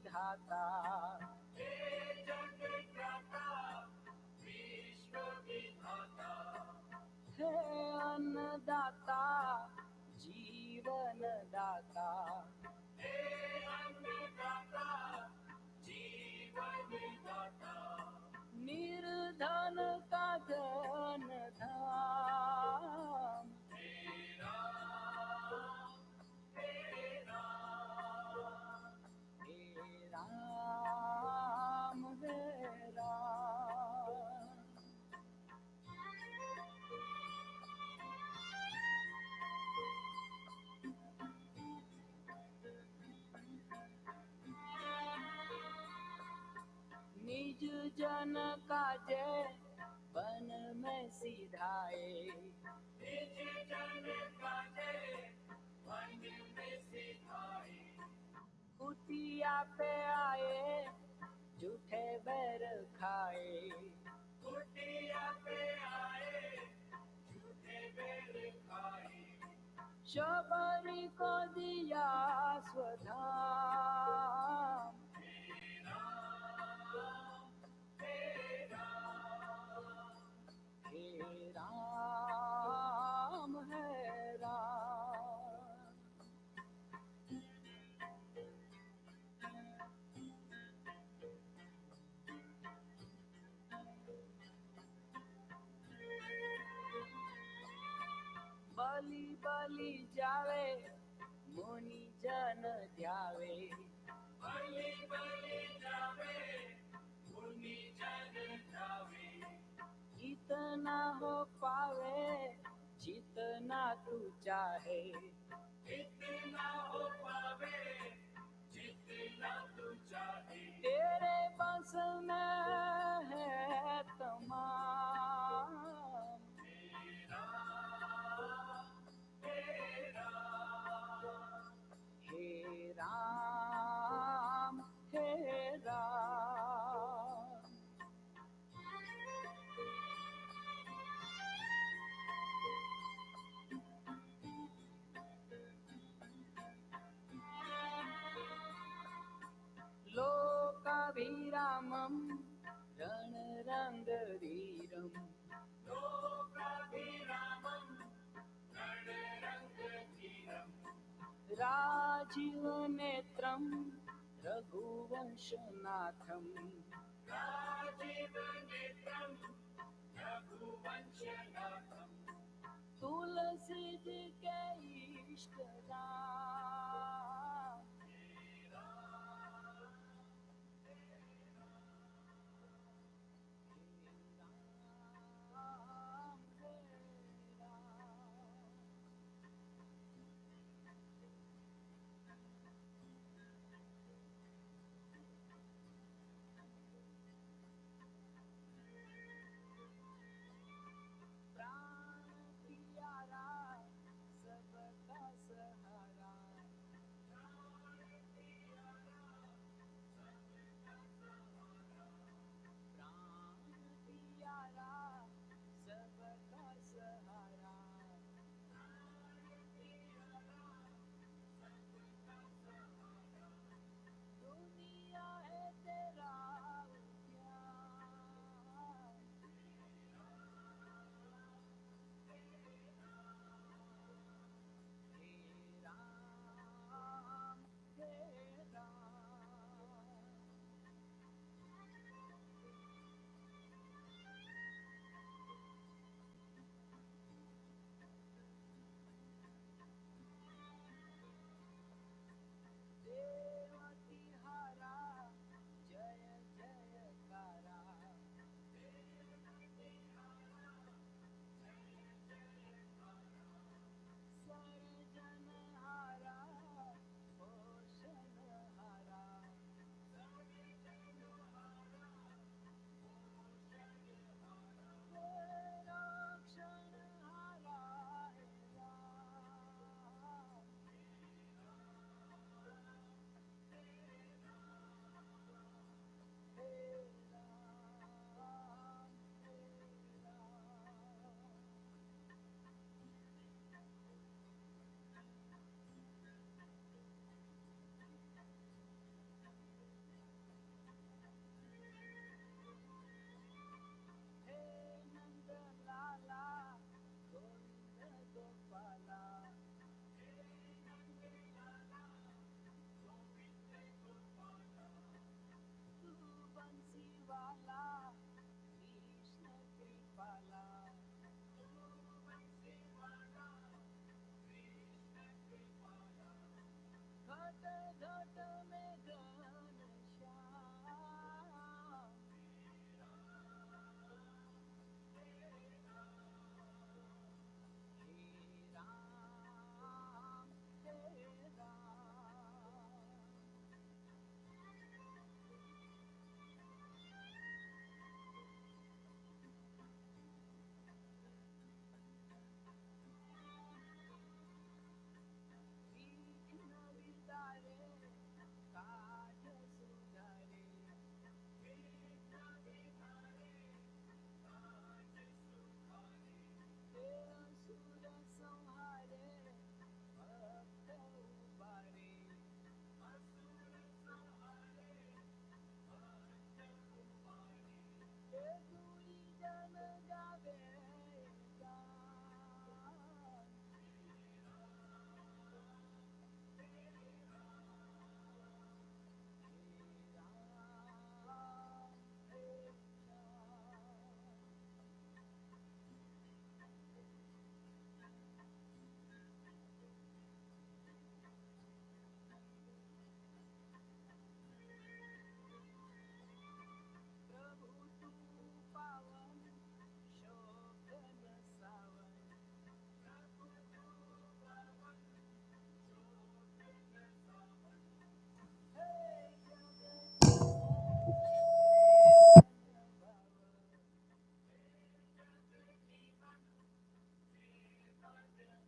विधाता, हे जगत्राता विश्व विधाता, हे अन्नदाता जीवन दाता, हे अन्नदाता जीवन दाता, निर्धन का धन धाम, हे राम हे राम हे राम हे राम। निज जन का जय वन में सिधाए, निज जन का जय वन में सिधाए, कुटिया पे आए झूठे बैर खाए, कुटिया पे आए झूठे बेर खाए, शबरी को दिया स्वधाम, हे राम हे राम हे राम हे राम। बलि बलि जावे मुनि जन ध्यावे, बलि बलि जावे मुनि जन जावे, इतना हो पावे जितना तू चाहे, इतना हो पावे जितना तू चाहे, तेरे बस में है तमाम, हे राम हे राम हे राम हे राम। लोकाभिरामं रणरङ्गधीरं, लोकाभिरामं रणरङ्गधीरं, राजीवनेत्रं रघुवंशनाथं, राजीवनेत्रं रघुवंशनाथं, तुलसी जी के इष्टदाम, हे राम हे राम हे राम। प्राण प्यारा सबका सहारा, कृष्ण कृपाला घट घट में घन श्याम हे राम हे राम विघ्न विदारे काज सुधारे हे असुर संहारे भक्त उबारे हे दुई जन गावे गान हे राम हे श्याम प्रभु तू पावन शोक न सावन हे जगजीवन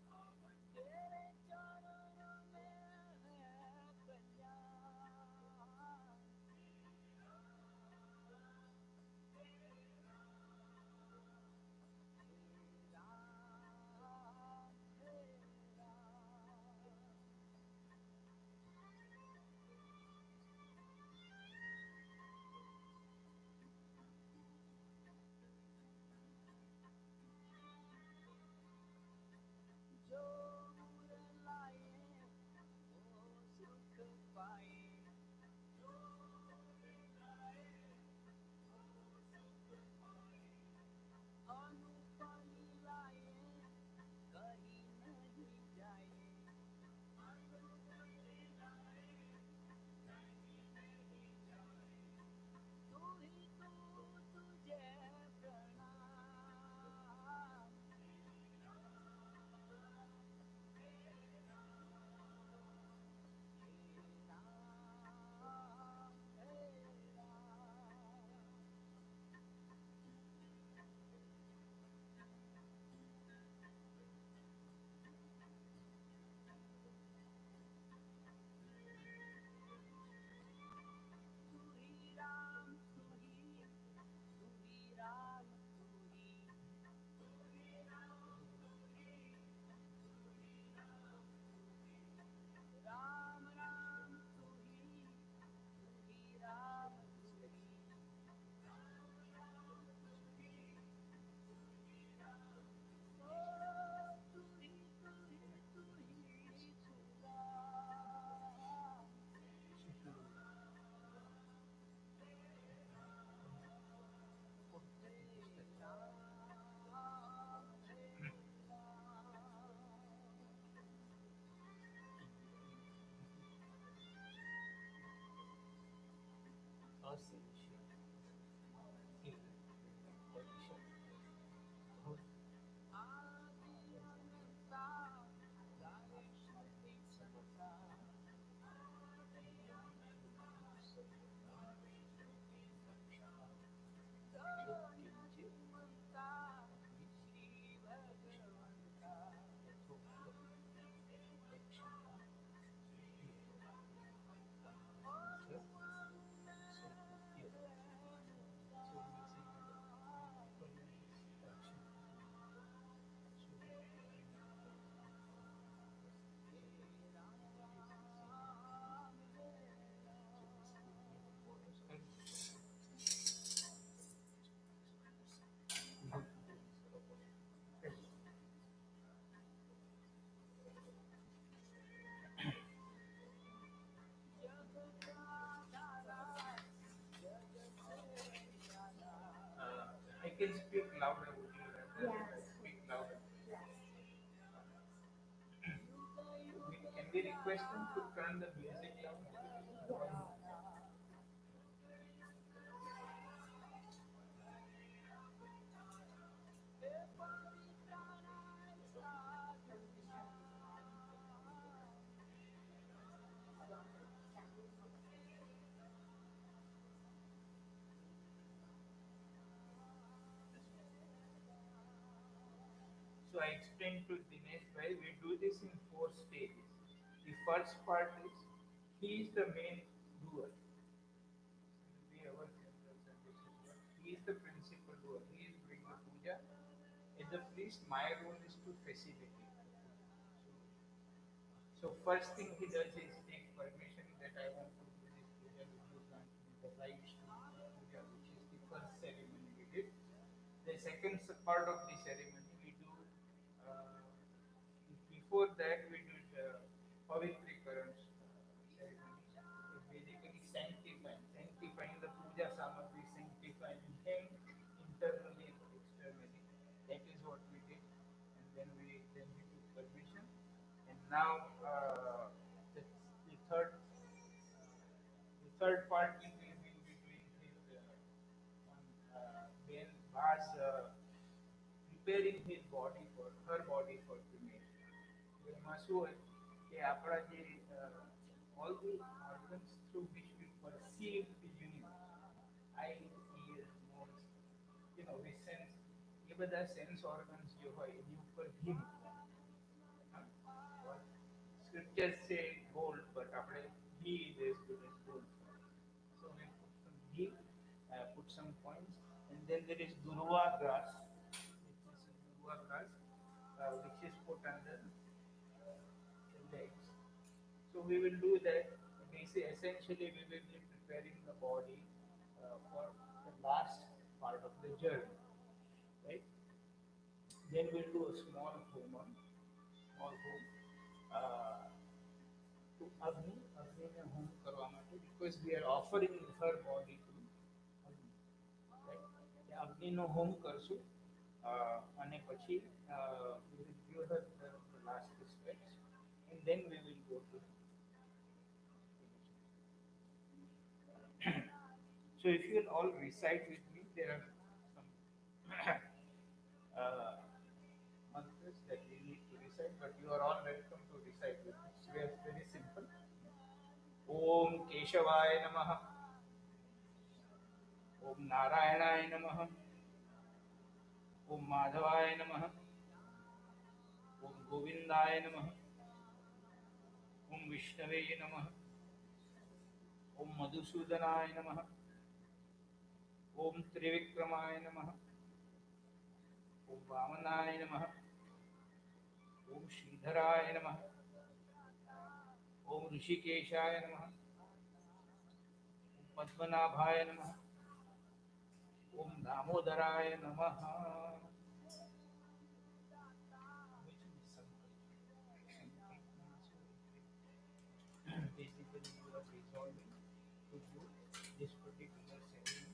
भाव तेरे चरणों में है कल्याण हे राम हे राम जो मुर लाए वो सुख पाए अनुपम लाए कहीं नहीं जाए तू ही तू तुझे प्रणाम हे राम हे राम तू ही राम तू ही राम राम राम तू ही राम ओ तू राम हे राम हे राम आदि अनंता गावे श्रुति संता गणति मंता श्री भगवंता अणु अणु में can speak louder. Would you rather Yes. speak louder? Yes. Can we request them to turn the music down? Yes. So I explained to Dinesh why we do this in four stages. The first part is he is the main doer. Be our general suggestion. He is the principal doer. He is doing the puja. As a priest, my role is to facilitate. So first thing he does is take permission that I want to do this puja. Will you grant me the rights to do the puja, which is the first ceremony we did. The second part of the ceremony we do. Uh, Before that, we do the Pavitrikaran ceremony. It's basically sanctifying the puja samagri, sanctifying him internally and externally. That is what we did, and then we took permission. And now the third part we will be doing his when Baz preparing his body for her body for cremation. એમાં શું હોય કે આપણા જે all the organs through which we perceive the universe, eyes, ears, nose, we sense, એ બધા sense organs જે હોય એની ઉપર ઘી મૂકવાનું. Scriptures say gold, but આપણે ghee is as good as gold. So we put some ghee, put some coins, and then there is durva grass, which is put under the legs. So we will do that. Essentially, we will be preparing the body for the last part of the journey, right? Then we'll do a small home, to Agni home કરવા માટે, because we are offering her body to Agni, right? અગ્નિનો હોમ કરશું અને પછી we will give her the last respects, and then we will go to. So if you will all recite with me, there are some mantras that we need to recite, but you are all welcome to recite with me. So it's very simple. Om Keshavaya Namaha. Om Narayanaయ Namaha. Om Madhavaya Namaha. Om Govindaya Namaha. Om Vishnave Namaha. Om Madhusudanaya Namaha. Om Trivikramaya Namaha. Om Vamanaya Namaha. Om Sridharaya Namaha. Om Rishikeshaya Namaha. Om Padmanabhaya Namaha. Om Damodaraya Namaha. Basically, you are resolving to do this particular ceremony.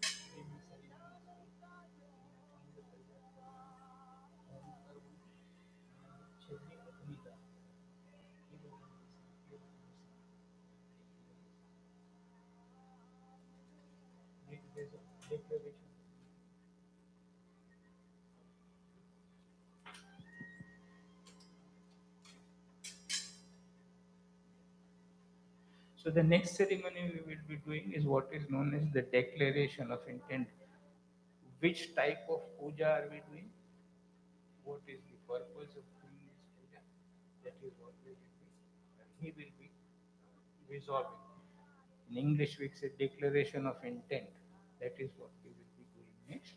Declaration. So the next ceremony we will be doing is what is known as the declaration of intent. Which type of puja are we doing? What is the purpose of doing this puja? That is what he will be resolving. In English, we say declaration of intent. That is what we will be doing next.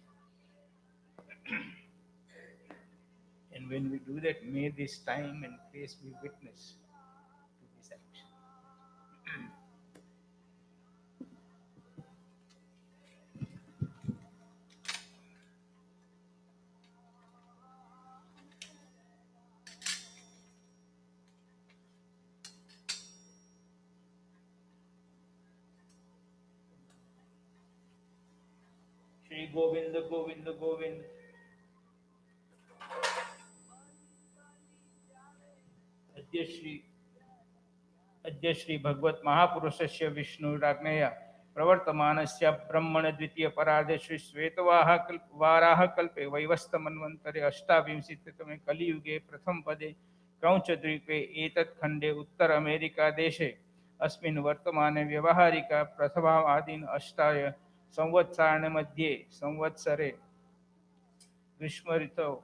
And when we do that, may this time and place be witness to this action. Shri Govind Govind Govind. अद्य श्री अद्य श्री भगवत महापुरुषस्य विष्णुराज्ञया प्रवर्तमानस्य ब्रह्मण द्वितीय परार्धे श्री वाराह कल्पे वैवस्वतमन्वन्तरे अष्टाविंशतितमे कलियुगे प्रथम पदे क्रौञ्चद्वीपे एतत् खण्डे उत्तर America देशे अस्मिन् वर्तमाने व्यवहारिका प्रथमादीन अष्टाय संवत्सराणि मध्ये संवत्सरे ग्रीष्म ऋतौ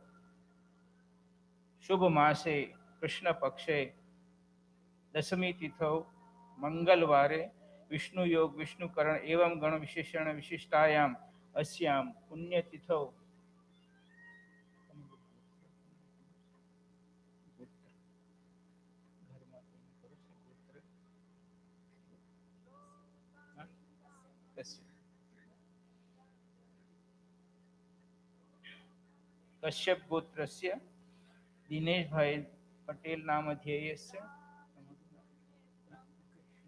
शुभ मासे कृष्ण पक्षे दशमी तिथौ मंगलवारे विष्णु योग विष्णुकरण एवं गण विशेषण विशिष्टायाम अस्यां पुण्यतिथौ कश्यप गोत्रस्य दिनेश भाई पटेल नामधेयस्य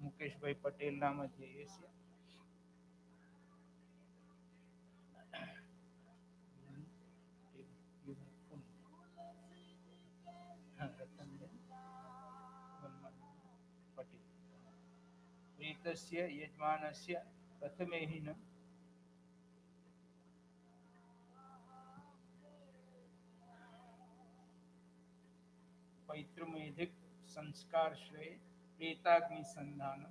मुकेश भाई पटेल नामधेयस्य रतनबेन वनमाली पटेल प्रीतस्य यजमानस्य प्रथमेहिन पैतृमेधिक संस्कार श्रेय प्रेताग्नि संधान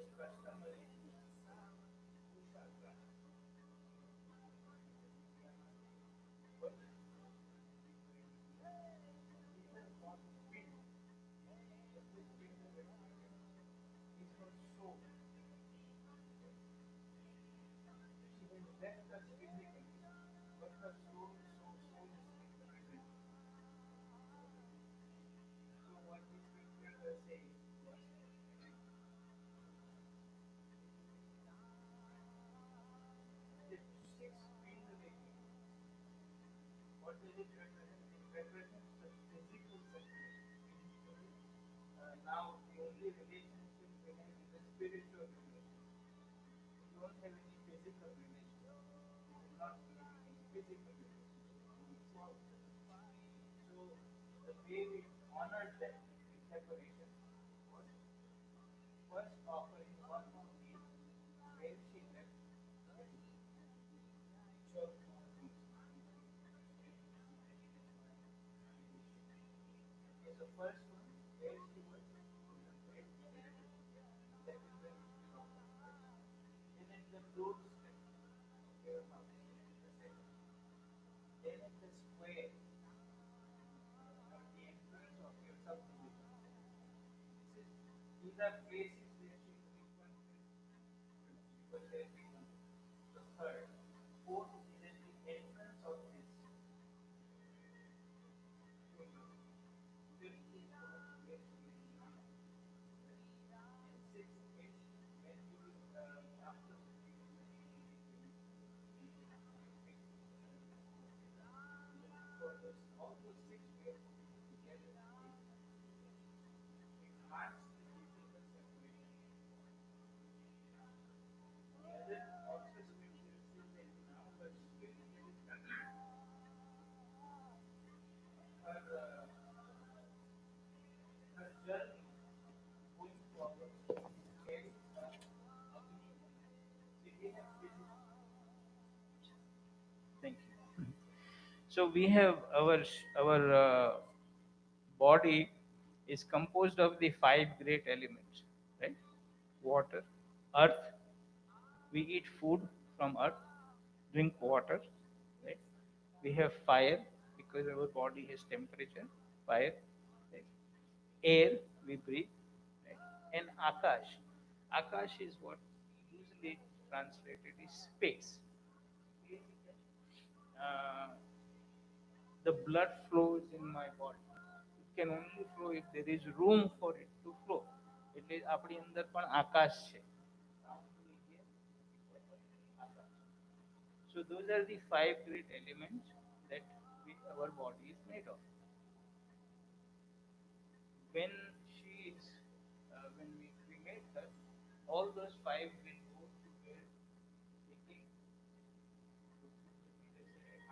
was customary but people want fit the food in the vegetarian is her soul. She has left us physically, but her soul is still present. So what this scripture says was the six finger. What does it represent? It represents the physical separation. Initially, now the only relationship we have is a spiritual relationship. We don't have any physical relationship. We will not be having any physical relationship moving forward. So the way we honored that separation was first offering one more meal where she left the church. Okay, so first one where she was in the bed, that is where she offered. Then at the doorstep of your house, this is the second. Then at the square or the entrance of your subdivision. These are places where she frequently was there frequently. The third. Fourth is at the entrance of this studio. Fifth is where she is now. And sixth is when you after so all those six we are putting together. It marks the physical separation. The other also scripture says that now her spirit is her her journey going forward carries a Agni. So we have physical. Thank you. So we have our body is composed of the five great elements, right? Water, earth. We eat food from earth, drink water, right? We have fire because our body has temperature, fire, right? Air we breathe, right? And Akash. Akash is what usually translated is space. Basically, uh, the blood flows in my body. It can only flow if there is room for it to flow. એટલે આપણી અંદર પણ આકાશ છે. So those are the five great elements that our body is made of. When she is, when we cremate her, all those five will go to where they came.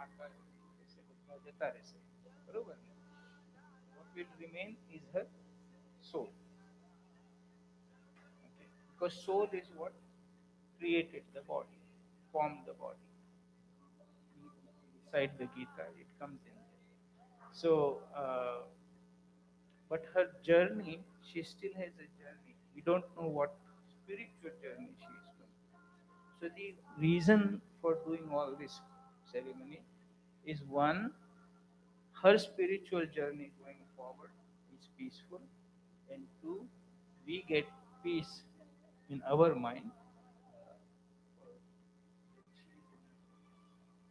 આકાશ રહેશે, બધા જતા રહેશે. બરોબર ને? What will remain is her soul. Okay? Because soul is what created the body, formed the body. Inside the Gita, it comes in there. So, but her journey, she still has a journey. We don't know what spiritual journey she is going. So the reason for doing all this ceremony is one, her spiritual journey going forward is peaceful, and two, we get peace in our mind.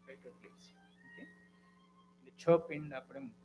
Better place. Okay? The છ પિંડ આપણે મૂકશું.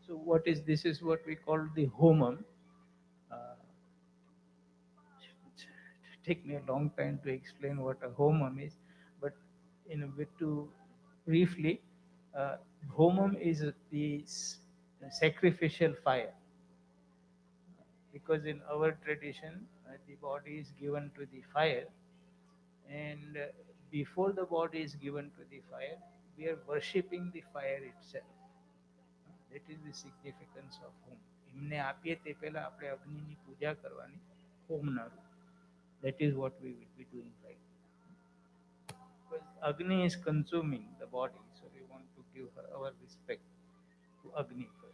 So what is this? Is what we call the homam. Uh, take me a long time to explain what a homam is, but in a bit too briefly, uh, homam is the sacrificial fire, because in our tradition, the body is given to the fire, and before the body is given to the fire, we are worshipping the fire itself. That is the significance of home. એમને આપીએ તે પહેલા આપણે અગ્નિની પૂજા કરવાની હોમના રૂપ. That is what we will be doing right now. Because Agni is consuming the body, so we want to give her our respect to Agni first.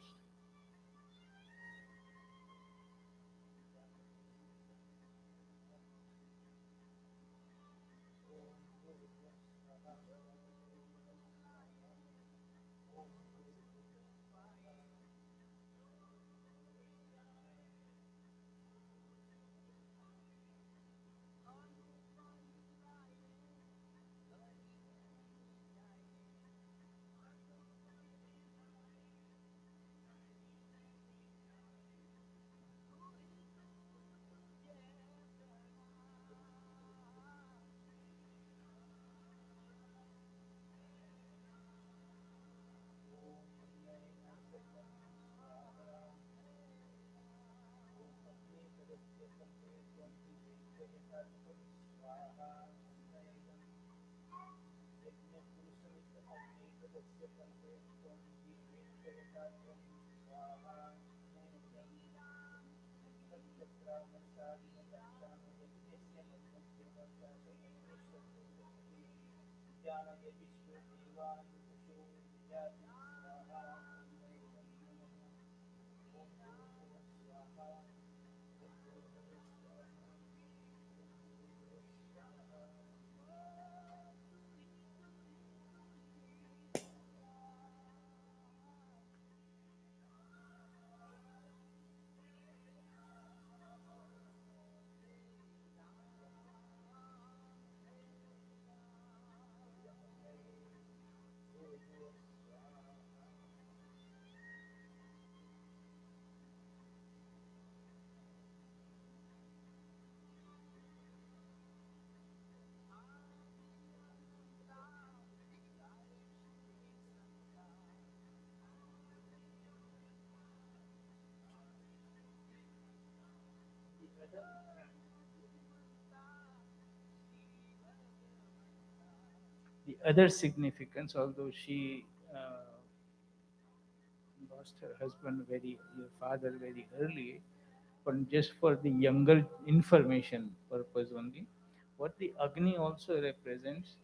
The other significance, although she lost her husband her father very early, but just for the younger information purpose only, what the Agni also represents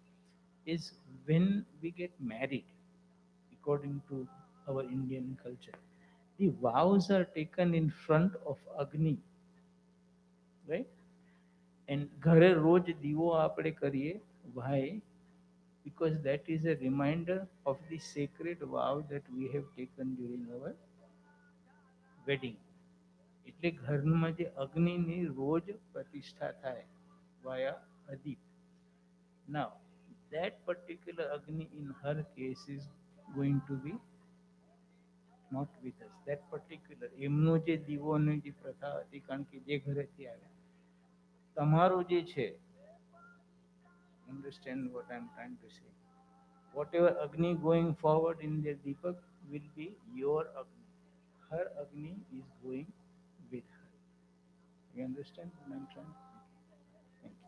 is when we get married, according to our Indian culture, the vows are taken in front of Agni, right? And ઘરે રોજ દીવો આપણે કરીએ. Why? Because that is a reminder of the sacred vow that we have taken during our wedding. એટલે ઘરમાં જે અગ્નિની રોજ પ્રતિષ્ઠા થાય via a deep. Now, that particular Agni in her case is going to be not with us. That particular એમનો જે દીવોની જે પ્રથા હતી, કારણ કે જે ઘરેથી આવ્યા, તમારો જે છે, understand what I'm trying to say. Whatever Agni going forward in their Deepak will be your Agni. Her Agni is going with her. You understand what I'm trying? Thank you.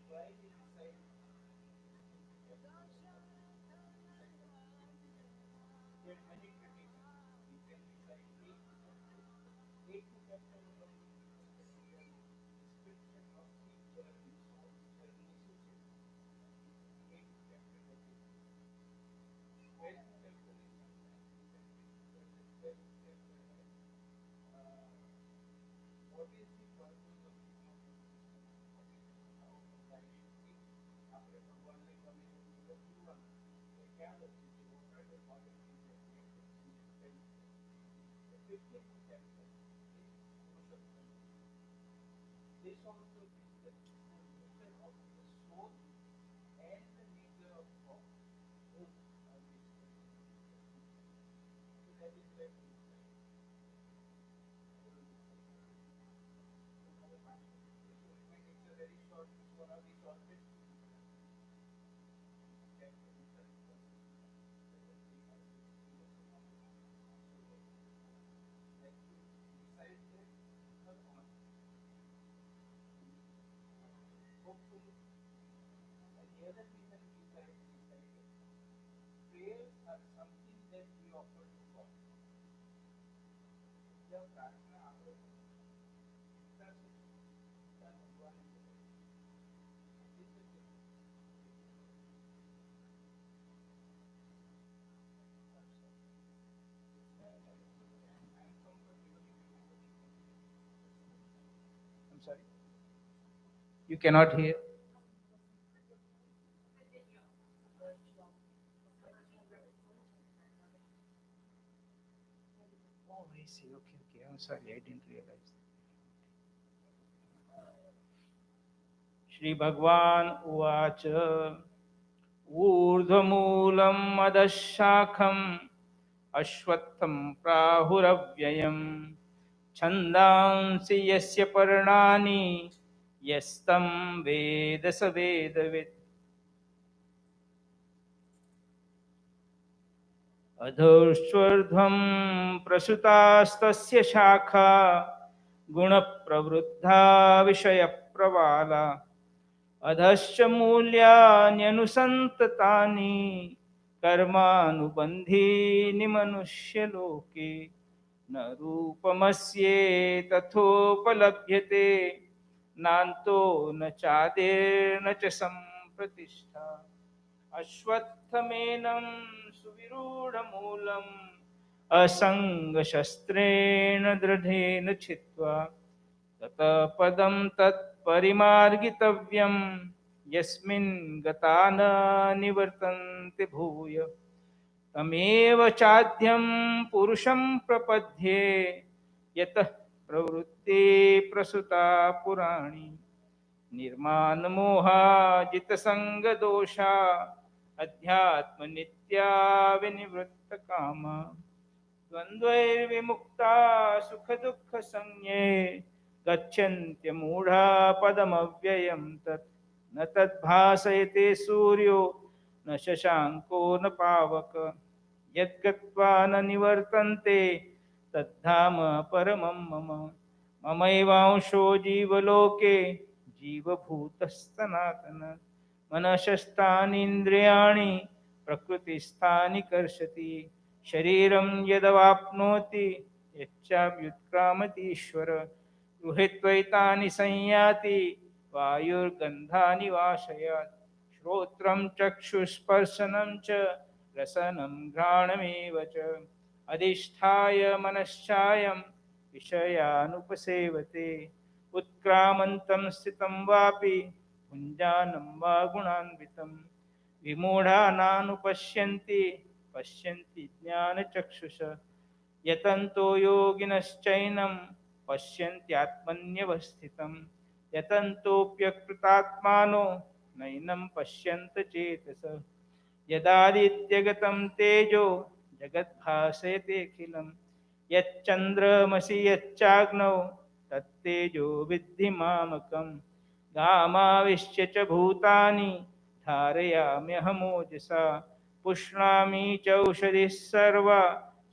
While we recite anything chapters or recite there are many traditions. We can recite eight chapters. Eight chapters along with the clear description of the journey, soul's journey success. Eight chapter that is 12th chapter is sometimes depending because the 12th chapter has uh, what is the purpose of the conversation? What is how our life should be? આપણે ભગવાનને ગમે એવું જગત જીવવાનું એ ક્યાં લખ્યું છે? What are the qualities that we have to see in 12th chapter? The 15th chapter is Purushottam. This also discusses the nature of the soul and the nature of both are discussed in the 15th chapter. So that is where we recite. I will recite everything. Tomorrow 5 minutes. This will remain. It's a very short. It's one of the shortest chapter inside presently as we see as a topic. So that will recite that on hopefully. And the other reason besides reciting, prayers are something that we offer to God. जब प्रार्थना આપણે ઈચ્છા છે ઈચ્છા ભગવાનને બોલાવીએ this is the I'm sorry. I'm comfortable if everybody can hear me. I'm sorry. You cannot hear. Oh, I see. Okay, okay. I'm sorry. I didn't realize. Shri भगवान उवाच ऊर्ध्वमूलं मदशाखम् अश्वत्थं प्राहुरव्ययम् छन्दांसि यस्य पर्णानि यस्तं वेद स वेदवित् अधोश्वर्ध्वं प्रसुतास्तस्य शाखा गुणप्रवृद्धा विषयप्रवाला अधश्च मूल्यान्यनुसन्ततानि कर्मानुबन्धीनि मनुष्यलोके न रूपमस्येतथोपलभ्यते नान्तो न चादिर्न च सम्प्रतिष्ठा अश्वत्थमेनं सुविरूढमूलम् असङ्गशस्त्रेण दृढेन छित्त्वा ततः पदं तत्परिमार्गितव्यं यस्मिन् गता न निवर्तन्ते भूय तमेव चाद्यं पुरुषं प्रपद्ये यतः प्रवृत्ते प्रसुता पुराणी निर्मानमोहाजितसङ्गदोषा अध्यात्मनित्या विनिवृत्तकामा द्वन्द्वैर्विमुक्ता सुखदुःखसंज्ञे गच्छन्त्यमूढा पदमव्ययं तत् न तद्भासयते सूर्यो न शशाङ्को न पावक यद्गत्वा न निवर्तन्ते तद्धाम परमं मम ममैवांशो जीवलोके जीवभूतः मनशस्तानीन्द्रियाणि प्रकृतिस्थानि कर्षति शरीरं यदवाप्नोति यच्चाप्युत्क्रामतीश्वर गृहीत्वैतानि संयाति वायुर्गन्धानि वाशयात् श्रोत्रं चक्षुस्पर्शनं च रसनं घ्राणमेव च अधिष्ठाय मनश्चायं विषयानुपसेवते उत्क्रामन्तं स्थितं वापि भुञ्जानं वा गुणान्वितं विमूढानानुपश्यन्ति पश्यन्ति ज्ञानचक्षुष यतन्तो योगिनश्चैनं पश्यन्त्यात्मन्यवस्थितं यतन्तोऽप्यकृतात्मानो नैनं पश्यन्त चेतस यदादित्यगतं तेजो जगद्भासयतेऽखिलं यच्चन्द्रमसि यच्चाग्नौ तत्तेजो विद्धि मामकं गामाविश्य च भूतानि धारयाम्यहमोजसा पुष्णामि चौषधिः सर्वा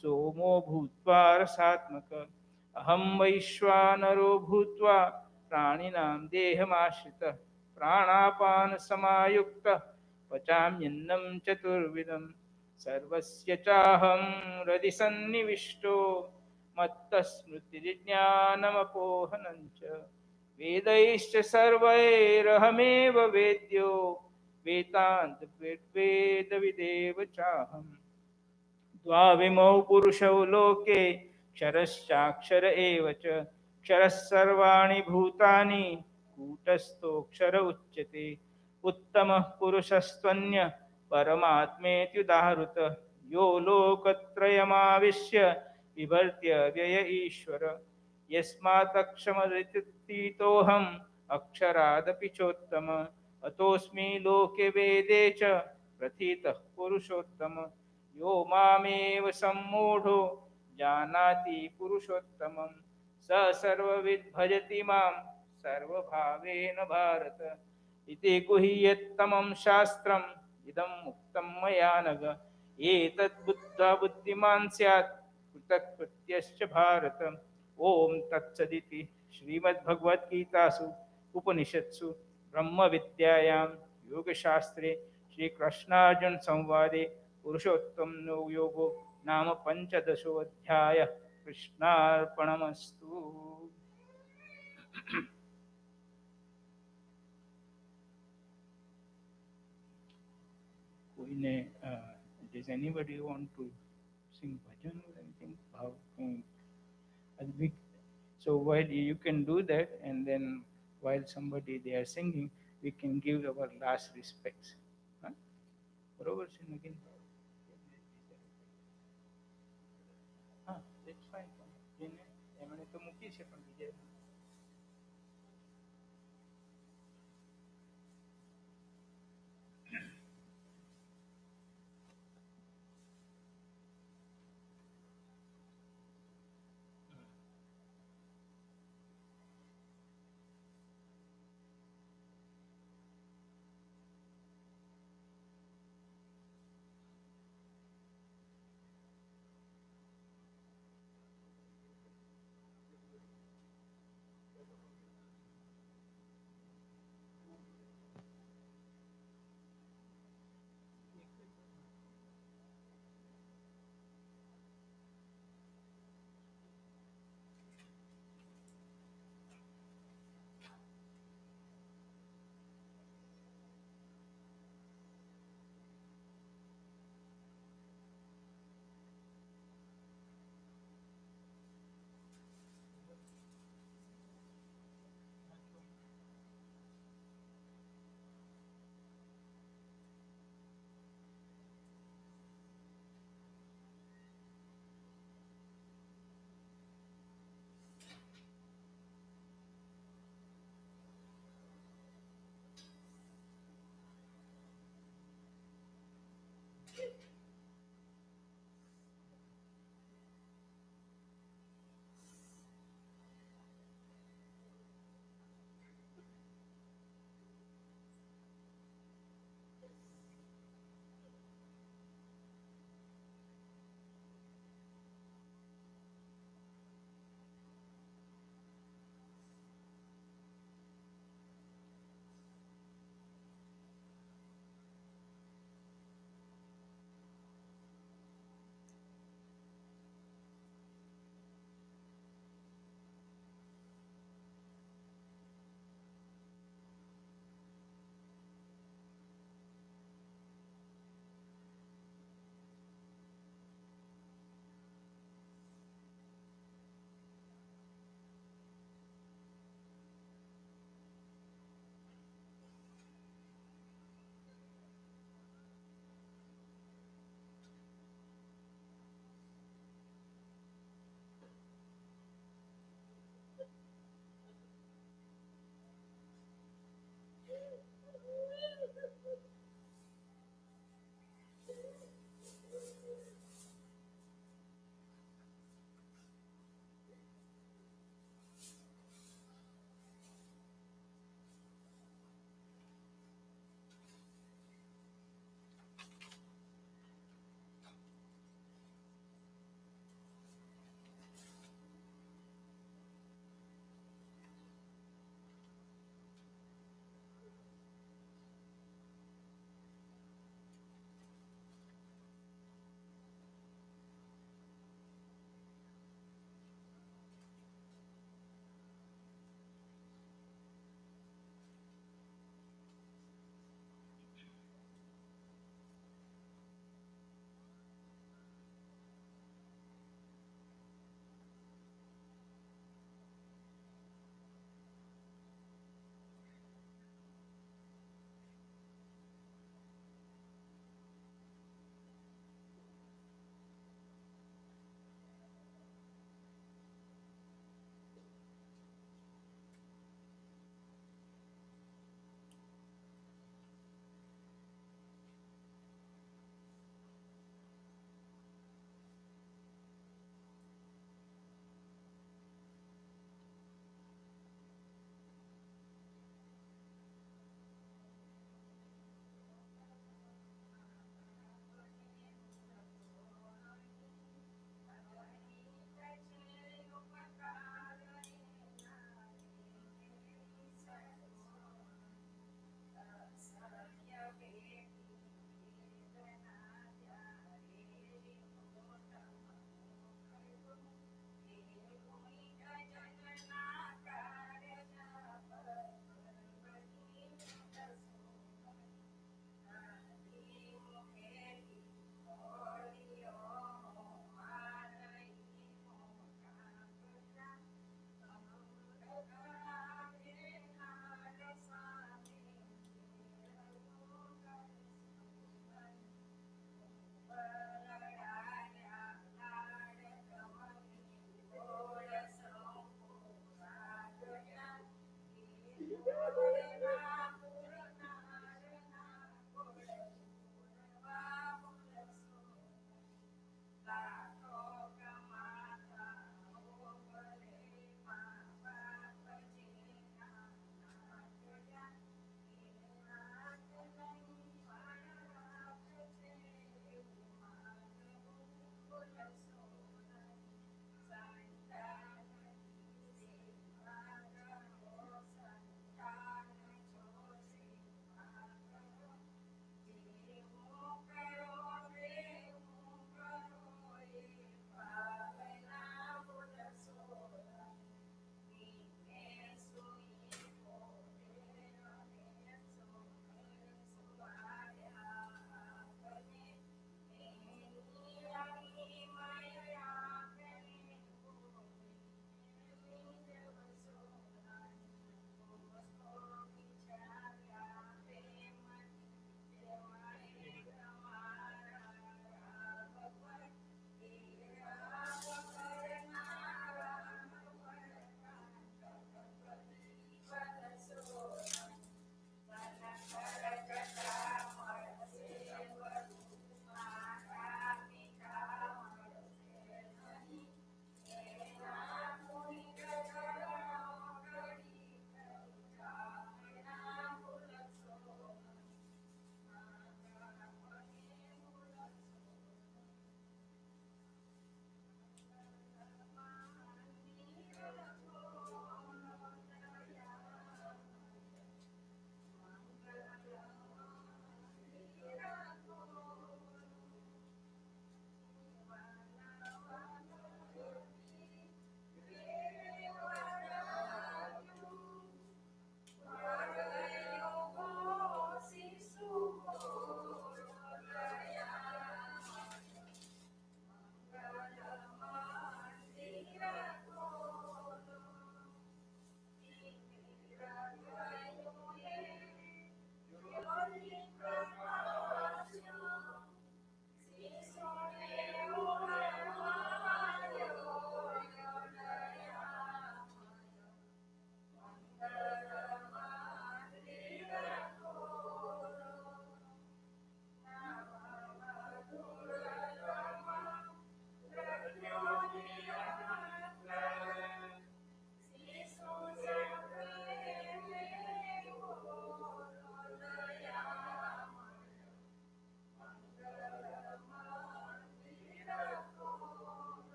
सोमो भूत्वा रसात्मक अहं वैश्वानरो भूत्वा प्राणिनां देहमाश्रितः प्राणापान समायुक्त पचाम्यन्नं चतुर्विधं सर्वस्य चाहं हृदि सन्निविष्टो मत्तस्मृतिर्ज्ञानमपोहनं च वेदैश्च सर्वैरहमेव वेद्यो वेदान्तवेद्वेदविदेव चाहम् द्वाविमौ पुरुषौ लोके क्षरश्चाक्षर एव च क्षरः सर्वाणि भूतानि कूटस्थोऽक्षर उच्यते उत्तमः पुरुषस्त्वन्य परमात्मेत्युदाहृत यो लोकत्रयमाविश्य बिभर्त्य व्यय ईश्वर यस्मात्क्षमतीतोऽहम् अक्षरादपि चोत्तम अतोऽस्मि लोके वेदे च प्रथितः पुरुषोत्तम यो मामेव सम्मूढो जानाति पुरुषोत्तमं स सर्वविद् भजति मां सर्वभावेन भारत इति गुह्यतमं शास्त्रम् इदं मुक्तं मया नघ एतद् बुद्धा बुद्धिमान् स्यात् कृतकृत्यश्च भारत ओम तत्सदिति श्रीमद्भगवद्गीतासु उपनिषत्सु ब्रह्मविद्यायां योगशास्त्रे श्रीकृष्णार्जुन संवादे पुरुषोत्तम योगो नाम पंचदशोऽध्यायः कृष्णार्पणमस्तु। कोई ने does anybody want to sing bhajan or anything? So while you can do that, and then while somebody they are singing, we can give our last respects. Huh? बरोबर से नगीन. हाँ, that's fine. એને એમણે તો મૂકી છે પણ બીજા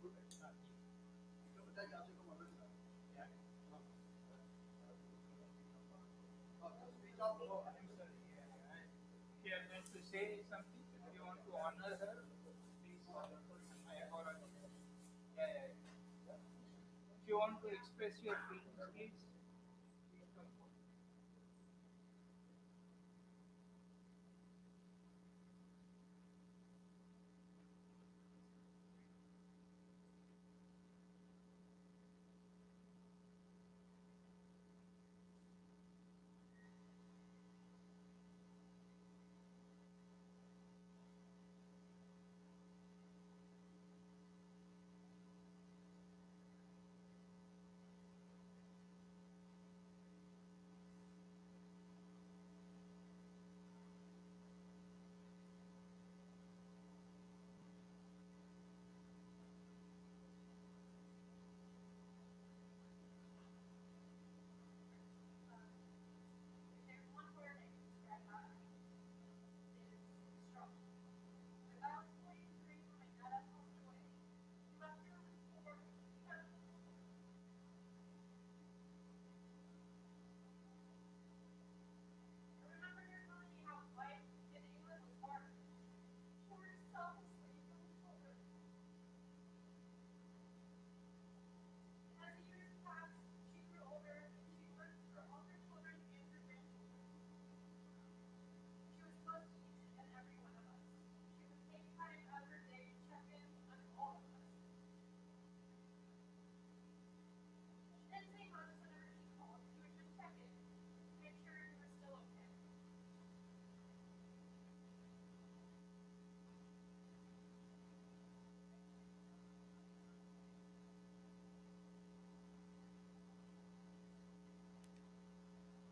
Oh, I'm sorry. If you are meant to say something, if you want to honor her, please. I apologize. Yeah. If you want to express your feelings, please come forward.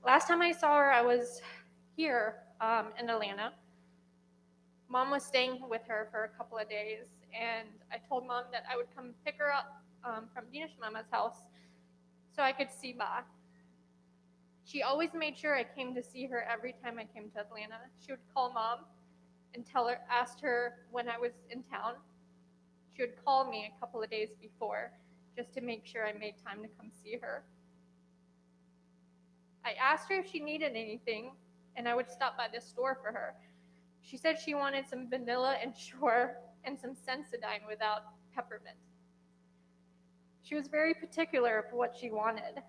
Last time I saw her, I was here in Atlanta. Mom was staying with her for a couple of days, and I told Mom that I would come pick her up from Dina's Mama's house so I could see Ba. She always made sure I came to see her every time I came to Atlanta. She would call Mom and asked her when I was in town. She would call me a couple of days before just to make sure I made time to come see her. I asked her if she needed anything, and I would stop by the store for her. She said she wanted some vanilla and Ensure and some Sensodyne without peppermint. She was very particular for what she wanted.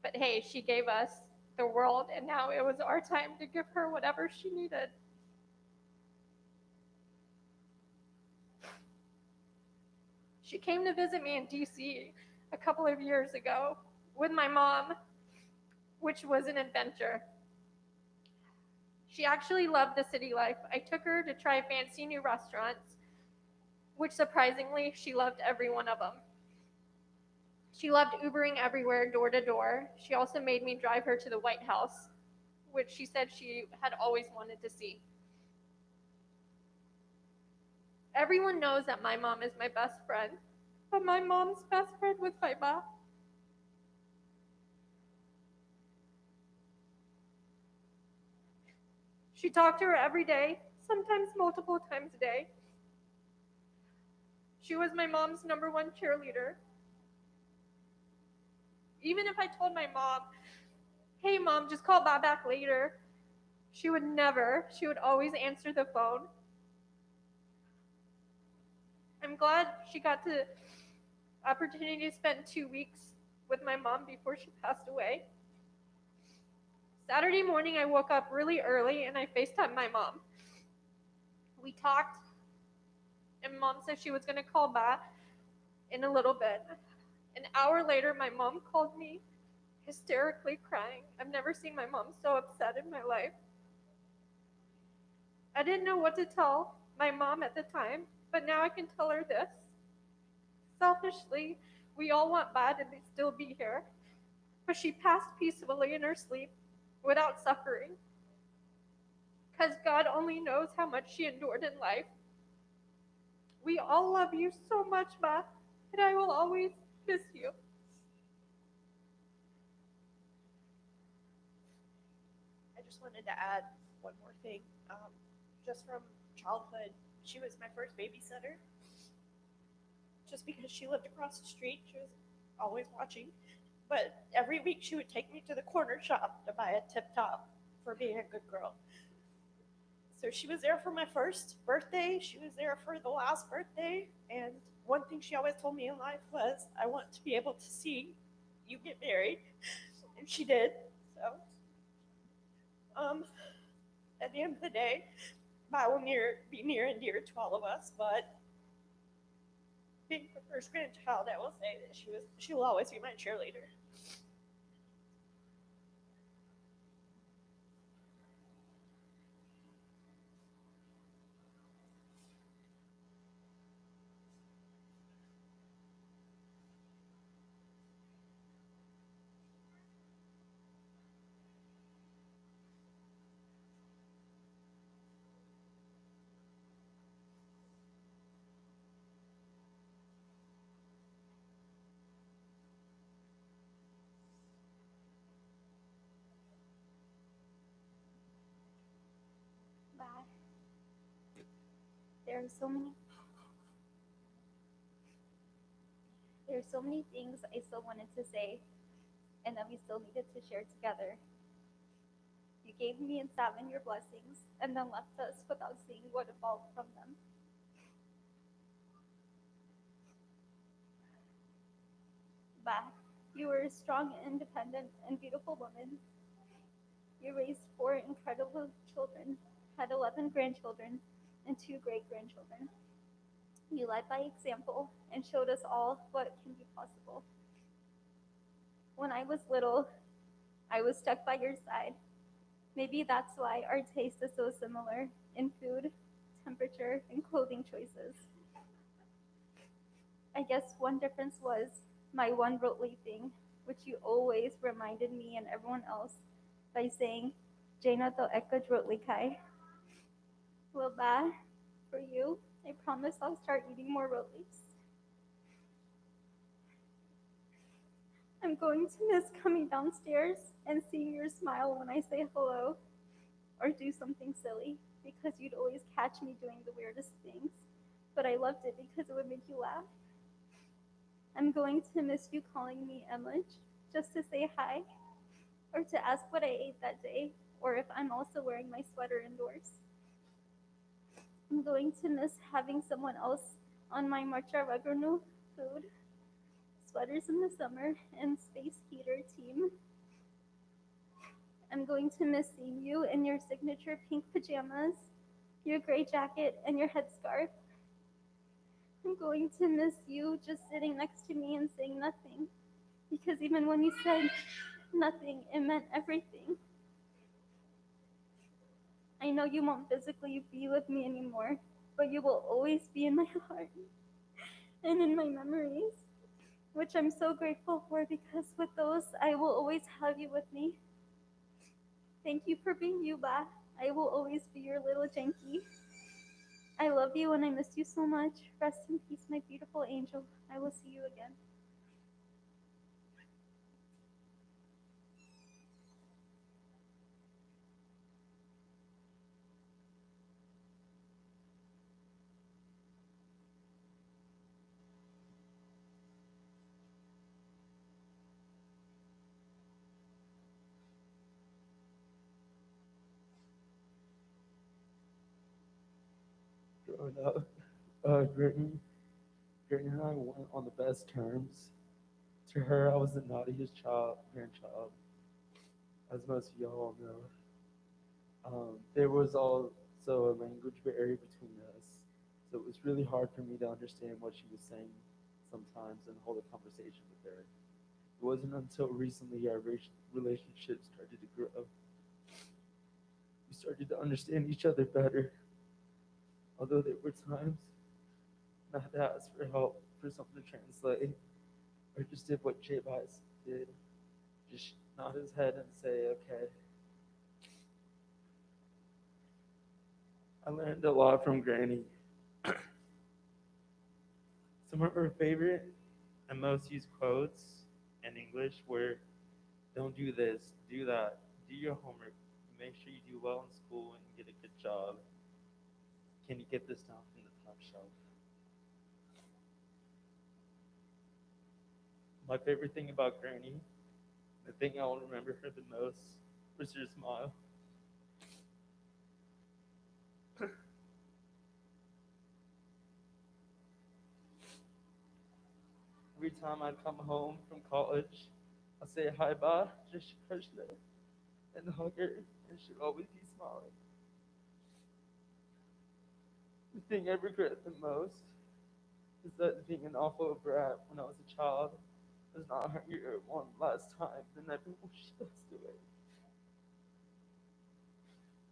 But hey, she gave us the world, and now it was our time to give her whatever she needed. She came to visit me in DC a couple of years ago with my mom, which was an adventure. She actually loved the city life. I took her to try fancy new restaurants, which surprisingly, she loved every one of them. She loved Ubering everywhere, door to door. She also made me drive her to the White House, which she said she had always wanted to see. Everyone knows that my mom is my best friend, but my mom's best friend was my mom. She talked to her every day, sometimes multiple times a day. She was my mom's number one cheerleader. Even if I told my mom, hey mom, just call Bob back later, she would never. She would always answer the phone. I'm glad she got the opportunity to spend 2 weeks with my mom before she passed away. Saturday morning, I woke up really early and I FaceTimed my mom. We talked, and mom said she was going to call back in a little bit. An hour later, my mom called me, hysterically crying. I've never seen my mom so upset in my life. I didn't know what to tell my mom at the time, but now I can tell her this. Selfishly, we all want Ba to still be here, but she passed peacefully in her sleep without suffering, because God only knows how much she endured in life. We all love you so much, Ba, and I will always miss you. I just wanted to add one more thing. Just from childhood, she was my first babysitter. just because she lived across the street. She was always watching. But every week she would take me to the corner shop to buy a tip top for being a good girl. So she was there for my first birthday. She was there for the last birthday. And one thing she always told me in life was, I want to be able to see you get married. And she did. So, at the end of the day, that will be near and dear to all of us. But being the first grandchild, I will say that she will always be my cheerleader. Bye. There are so many there are so many things I still wanted to say and that we still needed to share together. You gave me and Savin your blessings and then left us without seeing what evolved from them. Bah, you were a strong, independent, and beautiful woman. You raised 4 incredible children, had 11 grandchildren, and 2 great-grandchildren. You led by example and showed us all what can be possible. When I was little, I was stuck by your side. Maybe that's why our taste is so similar in food, temperature, and clothing choices. I guess one difference was my one Rotely thing, which you always reminded me and everyone else by saying, Jaina to eka Rotely kai. Well, ba, for you, I promise I'll start eating more Rotleys. I'm going to miss coming downstairs and seeing your smile when I say hello or do something silly because you'd always catch me doing the weirdest things, but I loved it because it would make you laugh. I'm going to miss you calling me Emlich just to say hi or to ask what I ate that day or if I'm also wearing my sweater indoors. I'm going to miss having someone else on my Marcha Ragornu food, sweaters in the summer, and space heater team. I'm going to miss seeing you in your signature pink pajamas, your gray jacket, and your headscarf. I'm going to miss you just sitting next to me and saying nothing, because even when you said nothing, it meant everything. I know you won't physically be with me anymore, but you will always be in my heart and in my memories, which I'm so grateful for because with those, I will always have you with me. Thank you for being you, Ba. I will always be your little Janky. I love you and I miss you so much. Rest in peace, my beautiful angel. I will see you again. Growing up, Brittany and I went on the best terms. To her, I was the naughtiest grandchild, as most of y'all know. There was also a language barrier between us, so it was really hard for me to understand what she was saying sometimes and hold a conversation with her. It wasn't until recently our relationship started to grow. We started to understand each other better, although there were times I had to ask for help for something to translate, or just did what J Vice did, just nod his head and say, okay. I learned a lot from Granny. Some of her favorite and most used quotes in English were, don't do this, do that, do your homework, make sure you do well in school and get a good job. Can you get this down from the top shelf? My favorite thing about Granny, the thing I will remember her the most, was her smile. Every time I'd come home from college, I'd say hi bye, just crush her and hug her, and she'd always be smiling. The thing I regret the most is that being an awful brat when I was a child was not hurt her one last time the night before she passed away.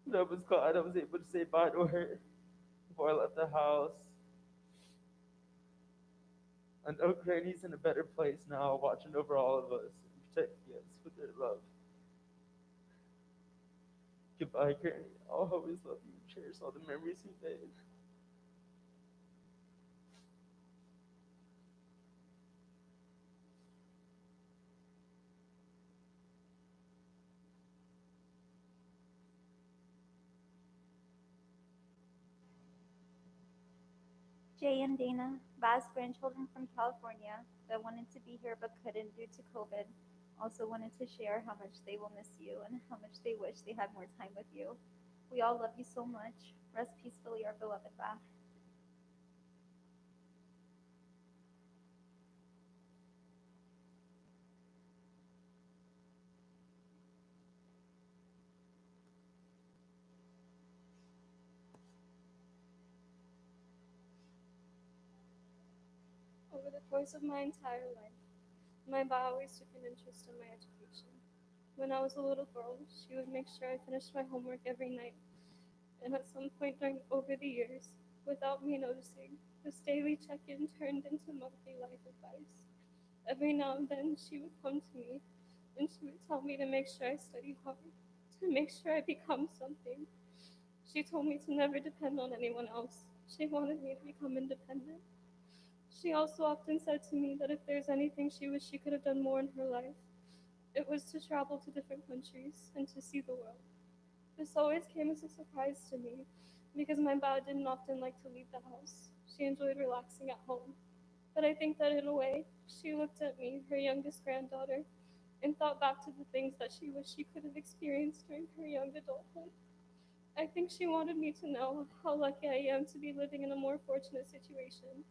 But I was glad I was able to say bye to her before I left the house. I know Granny's in a better place now, watching over all of us and protecting us with her love. Goodbye, Granny. I'll always love you and cherish all the memories you made. Jay and Dana, vast grandchildren from California that wanted to be here but couldn't due to COVID, also wanted to share how much they will miss you and how much they wish they had more time with you. We all love you so much. Rest peacefully, our beloved Beth. Over the course of my entire life, my ba always took an interest in my education. When I was a little girl, she would make sure I finished my homework every night, and at some point during over the years, without me noticing, this daily check-in turned into monthly life advice. Every now and then, she would come to me, and she would tell me to make sure I study hard, to make sure I become something. She told me to never depend on anyone else. She wanted me to become independent. She also often said to me that if there's anything she wished she could have done more in her life, it was to travel to different countries and to see the world. This always came as a surprise to me because my ba didn't often like to leave the house. She enjoyed relaxing at home. But I think that in a way, she looked at me, her youngest granddaughter, and thought back to the things that she wished she could have experienced during her young adulthood. I think she wanted me to know how lucky I am to be living in a more fortunate situation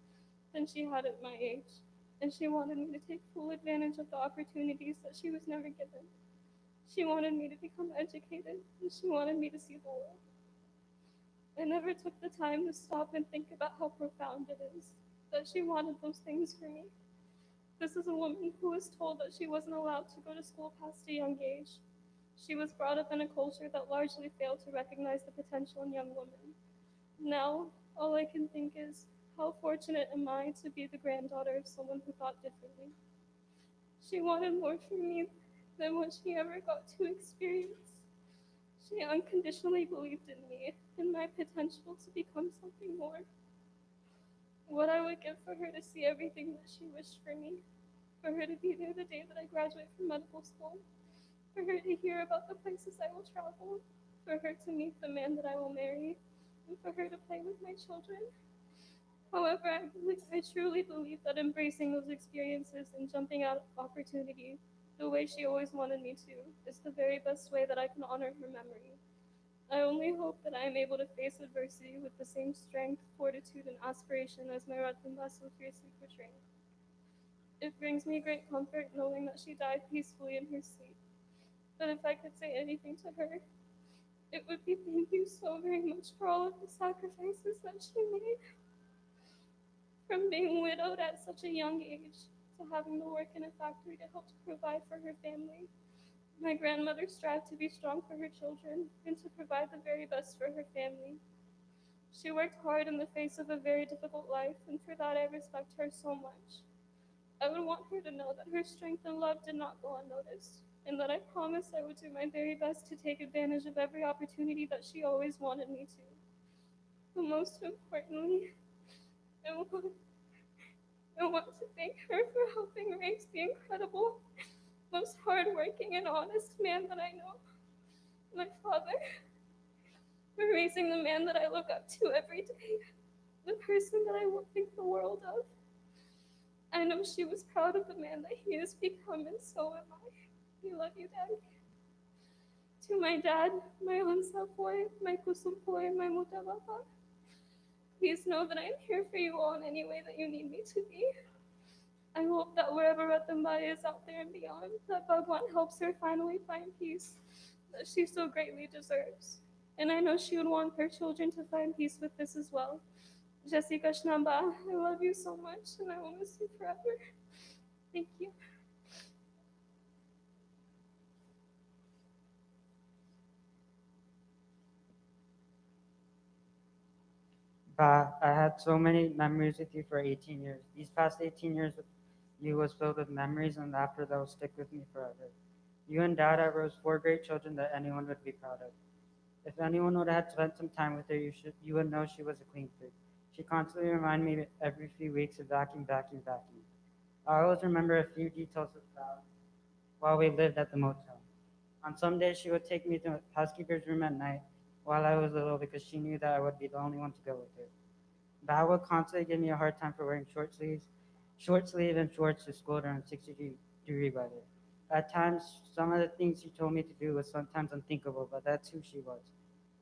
than she had at my age, and she wanted me to take full advantage of the opportunities that she was never given. She wanted me to become educated, and she wanted me to see the world. I never took the time to stop and think about how profound it is that she wanted those things for me. This is a woman who was told that she wasn't allowed to go to school past a young age. She was brought up in a culture that largely failed to recognize the potential in young women. Now, all I can think is, how fortunate am I to be the granddaughter of someone who thought differently? She wanted more from me than what she ever got to experience. She unconditionally believed in me and my potential to become something more. What I would give for her to see everything that she wished for me, for her to be there the day that I graduate from medical school, for her to hear about the places I will travel, for her to meet the man that I will marry, and for her to play with my children. However, I truly believe that embracing those experiences and jumping at opportunity the way she always wanted me to is the very best way that I can honor her memory. I only hope that I am able to face adversity with the same strength, fortitude, and aspiration as my Ratanben so fiercely portrayed. It brings me great comfort knowing that she died peacefully in her sleep. But if I could say anything to her, it would be thank you so very much for all of the sacrifices that she made. From being widowed at such a young age to having to work in a factory to help to provide for her family. My grandmother strived to be strong for her children and to provide the very best for her family. She worked hard in the face of a very difficult life, and for that I respect her so much. I would want her to know that her strength and love did not go unnoticed, and that I promised I would do my very best to take advantage of every opportunity that she always wanted me to. But most importantly, I want to thank her for helping raise the incredible, most hardworking and honest man that I know, my father, for raising the man that I look up to every day, the person that I will think the world of. I I know she was proud of the man that he has become, and so am I. We love you, Daddy. To my dad, my Hansapoy, my Kusumpoy, my Mutababa, please know that I am here for you all in any way that you need me to be. I hope that wherever Ratanben is out there and beyond, that Bhagwan helps her finally find peace that she so greatly deserves. And I know she would want her children to find peace with this as well. Jessica Shnamba, I love you so much and I will miss you forever. Thank you. Bah, I had so many memories with you for 18 years. These past 18 years with you was filled with memories and laughter that will stick with me forever. You and Dad have raised 4 great children that anyone would be proud of. If anyone would have spent some time with her, you would know she was a clean freak. She constantly reminded me every few weeks of vacuum, vacuum, vacuum. I always remember a few details about while we lived at the motel. On some days, she would take me to the housekeeper's room at night while I was little because she knew that I would be the only one to go with her. Val would constantly give me a hard time for wearing short sleeve and shorts to school during 60-degree weather. At times, some of the things she told me to do was sometimes unthinkable, but that's who she was.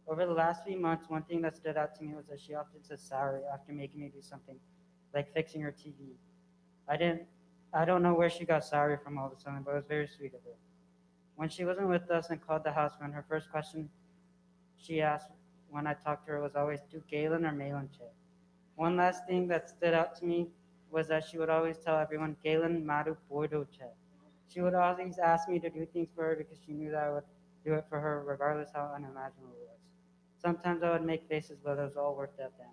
Over the last few months, one thing that stood out to me was that she often said sorry after making me do something, like fixing her TV. I didn't, I don't know where she got sorry from all of a sudden, but it was very sweet of her. When she wasn't with us and called the house phone, her first question she asked when I talked to her was always, do Galen or Malin check? One last thing that stood out to me was that she would always tell everyone, Galen Maru Bordo check. She would always ask me to do things for her because she knew that I would do it for her regardless how unimaginable it was. Sometimes I would make faces, but it was all worth it then.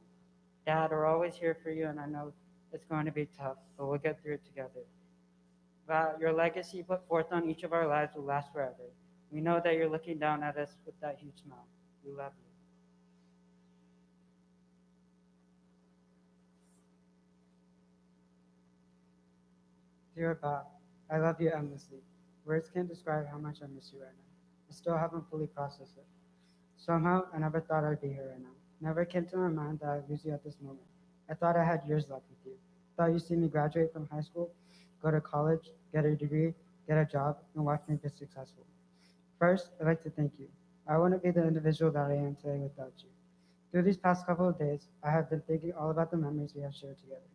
Dad, we're always here for you, and I know it's going to be tough, but we'll get through it together. Val, your legacy put forth on each of our lives will last forever. We know that you're looking down at us with that huge smile. We love you. Dear Bob, I love you endlessly. Words can't describe how much I miss you right now. I still haven't fully processed it. Somehow, I never thought I'd be here right now. Never came to my mind that I'd lose you at this moment. I thought I had years left with you. Thought you'd see me graduate from high school, go to college, get a degree, get a job, and watch me be successful. First, I'd like to thank you. I wouldn't be the individual that I am today without you. Through these past couple of days, I have been thinking all about the memories we have shared together.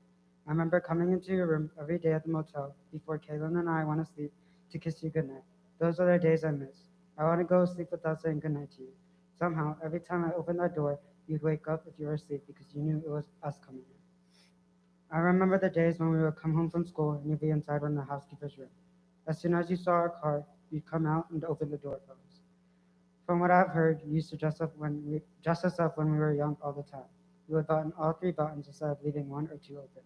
I remember coming into your room every day at the motel before Kaylin and I went to sleep to kiss you goodnight. Those are the days I miss. I want to go to sleep without saying goodnight to you. Somehow, every time I opened that door, you'd wake up if you were asleep because you knew it was us coming in. I remember the days when we would come home from school and you'd be inside one of the housekeeper's room. As soon as you saw our car, you'd come out and open the door for us. From what I've heard, you used to dress us up when we were young all the time. You would button all 3 buttons instead of leaving 1 or 2 open.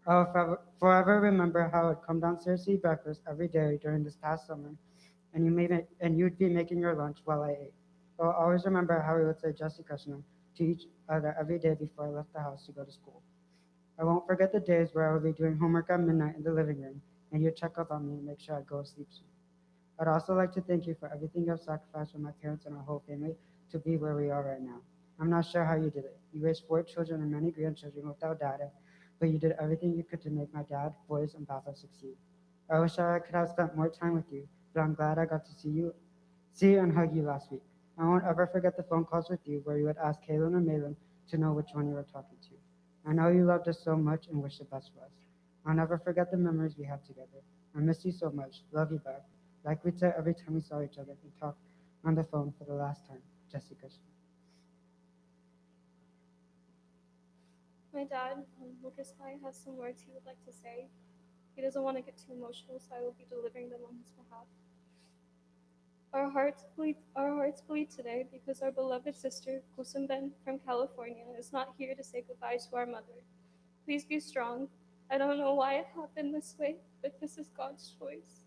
I'll forever remember how I'd come downstairs to eat breakfast every day during this past summer, and you'd be making your lunch while I ate. I'll always remember how we would say Jesse Kushner to each other every day before I left the house to go to school. I won't forget the days where I would be doing homework at midnight in the living room, and you'd check up on me and make sure I'd go to sleep soon. I'd also like to thank you for everything you have sacrificed for my parents and our whole family to be where we are right now. I'm not sure how you did it. You raised 4 children and many grandchildren without data, but you did everything you could to make my dad, boys, and Papa succeed. I wish I could have spent more time with you, but I'm glad I got to see you and hug you last week. I won't ever forget the phone calls with you where you would ask Kaylin or Malin to know which one you were talking to. I know you loved us so much and wished the best for us. I'll never forget the memories we had together. I miss you so much. Love you back. Like we'd say every time we saw each other and talked on the phone for the last time. Jessica. My dad, Lucas Pai, has some words he would like to say. He doesn't want to get too emotional, so I will be delivering them on his behalf. Our hearts bleed today because our beloved sister, Kusamben from California, is not here to say goodbye to our mother. Please be strong. I don't know why it happened this way, but this is God's choice.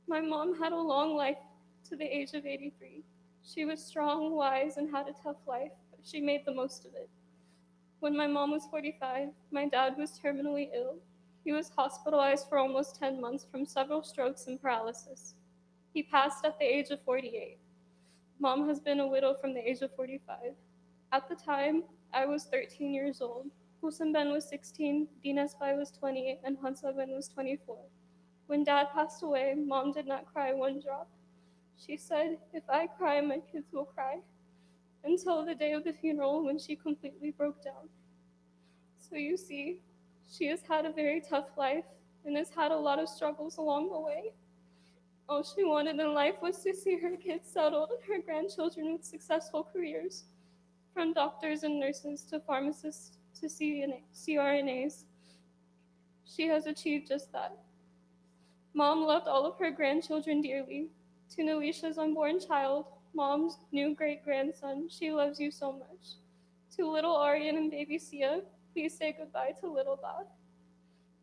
My mom had a long life to the age of 83. She was strong, wise, and had a tough life, but she made the most of it. When my mom was 45, my dad was terminally ill. He was hospitalized for almost 10 months from several strokes and paralysis. He passed at the age of 48. Mom has been a widow from the age of 45. At the time, I was 13 years old. Husamben was 16, Dinasbai was 20, and Hansaben was 24. When Dad passed away, Mom did not cry one drop. She said, "If I cry, my kids will cry," until the day of the funeral when she completely broke down. So you see, she has had a very tough life and has had a lot of struggles along the way. All she wanted in life was to see her kids settled and her grandchildren with successful careers, from doctors and nurses to pharmacists to CRNAs. She has achieved just that. Mom loved all of her grandchildren dearly. To Nelisha's unborn child, Mom's new great grandson, she loves you so much. To little Aryan and baby Sia, please say goodbye to little Dad.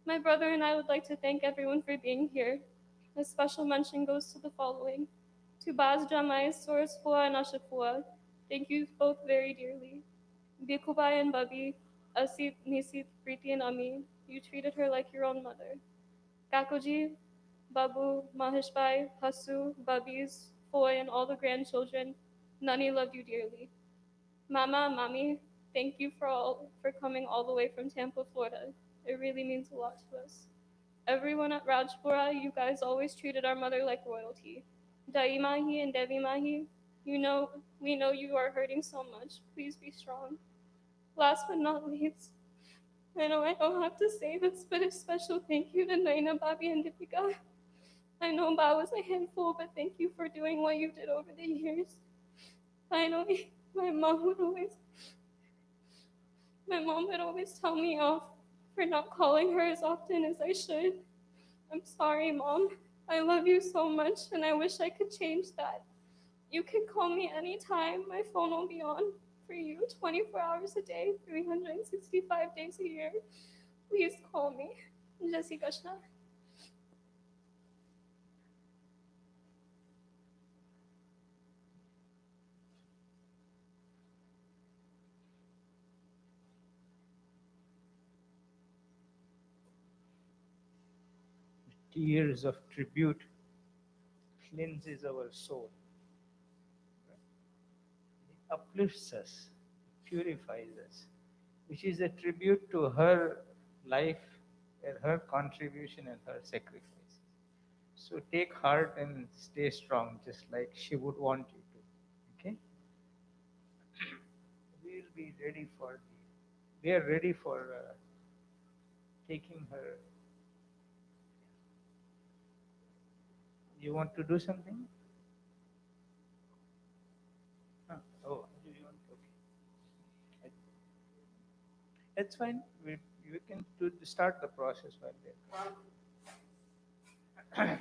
My brother and I would like to thank everyone for being here. A special mention goes to the following. To Baz Jamai, Source Fua and Ashafua, thank you both very dearly. Bikubai and Bubby, Asit, Nisit, Preeti and Ami, you treated her like your own mother. Kakoji, Babu, Maheshbai, Hasu, Bubbies, Foy, and all the grandchildren, Nani loved you dearly. Mama, Mami, thank you for coming all the way from Tampa, Florida. It really means a lot to us. Everyone at Rajpura, you guys always treated our mother like royalty. Daimahi and Devi Mahi, we know you are hurting so much. Please be strong. Last but not least, I know I don't have to say this, but a special thank you to Naina, Bobby, and Deepika. I know Ba was a handful, but thank you for doing what you did over the years. I know my mom would always tell me off for not calling her as often as I should. I'm sorry, Mom. I love you so much, and I wish I could change that. You can call me anytime. My phone will be on for you 24 hours a day, 365 days a year. Please call me. Jai Shri Krishna. Tears of tribute cleanses our soul, it uplifts us, purifies us, which is a tribute to her life and her contribution and her sacrifice. So take heart and stay strong, just like she would want you to. Okay? We'll be ready for we are ready for taking her. You want to do something? Huh. Oh, do you want? Okay. It's fine. We can start the process while there.